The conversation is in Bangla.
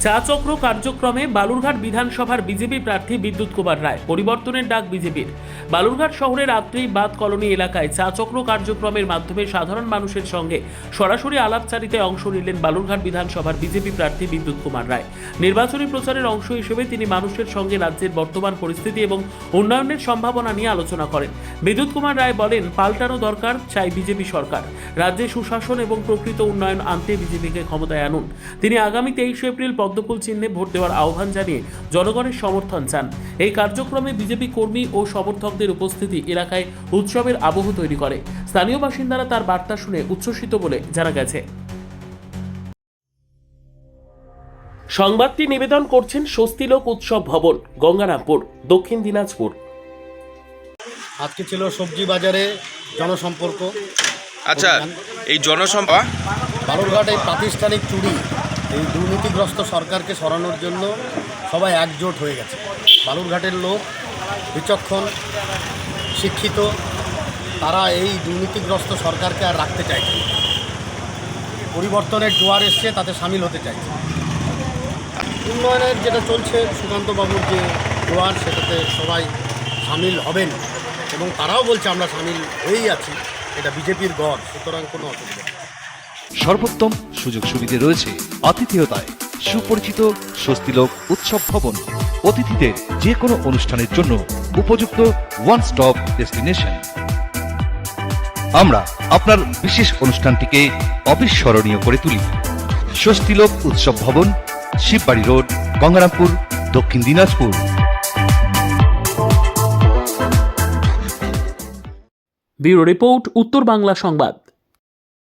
চা চক্র কার্যক্রমে বালুরঘাট বিধানসভার বিজেপি প্রার্থী বিদ্যুৎ কুমার রায়। পরিবর্তনের ডাক বিজেপির। বালুরঘাট শহরের আত্রি বাদ কলোনি এলাকায় চা চক্র কার্যক্রমের মাধ্যমে সাধারণ মানুষের সঙ্গে সরাসরি আলাপচারিতায় অংশ নিলেন বালুরঘাট বিধানসভার বিজেপি প্রার্থী বিদ্যুৎ কুমার রায়। নির্বাচনী প্রচারের অংশ হিসেবে তিনি মানুষের সঙ্গে রাজ্যের বর্তমান পরিস্থিতি এবং উন্নয়নের সম্ভাবনা নিয়ে আলোচনা করেন। বিদ্যুৎ কুমার রায় বলেন, পাল্টানো দরকার, চাই বিজেপি সরকার। রাজ্যে সুশাসন এবং প্রকৃত উন্নয়ন আনতে বিজেপিকে ক্ষমতায় আনুন। তিনি আগামী 23 এপ্রিল পদ্মফুল চিহ্নে ভোট দেওয়ার আহ্বান জানিয়ে জনগণের সমর্থন চান। এই কার্যক্রমে বিজেপি কর্মী ও সমর্থকদের উপস্থিতি এলাকায় উৎসবের আবহ তৈরি করে। স্থানীয় বাসিন্দারা তার বার্তা শুনে উচ্ছ্বসিত বলে জানা গেছে। সংবাদটি নিবেদন করছেন স্বস্তিলোক উৎসব ভবন, গঙ্গারামপুর, দক্ষিণ দিনাজপুর। আজকে ছিল সবজি বাজারে জনসম্পর্ক। আচ্ছা, এই জনসম্পর্ক বালুরঘাট এই প্রাতিষ্ঠানিক চুরি, এই দুর্নীতিগ্রস্ত সরকারকে সরানোর জন্য সবাই একজোট হয়ে গেছে। বালুরঘাটের লোক বিচক্ষণ, শিক্ষিত, তারা এই দুর্নীতিগ্রস্ত সরকারকে আর রাখতে চাইছে। পরিবর্তনের জোয়ার এসছে, তাতে সামিল হতে চাইছে। উন্নয়নের যেটা চলছে সুকান্তবাবুর যে জোয়ার, সেটাতে সবাই সামিল হবেন এবং তারাও বলছে আমরা সামিল হয়েই আছি। এটা বিজেপির গড়, সুতরাং কোনো অসুবিধা নেই। সর্বোত্তম সুযোগ সুবিধা রয়েছে আতিথেয়তায়। সুপরিচিত স্বস্তিলোক উৎসব ভবন, অতিথিদের যে কোনো অনুষ্ঠানের জন্য উপযুক্ত ওয়ান স্টপ ডেস্টিনেশন। আমরা আপনার বিশেষ অনুষ্ঠানটিকে অবিস্মরণীয় করে তুলি। স্বস্তিলোক উৎসব ভবন, শিববাড়ি রোড, গঙ্গারামপুর, দক্ষিণ দিনাজপুর। ব্যুরো রিপোর্ট, উত্তর বাংলা সংবাদ।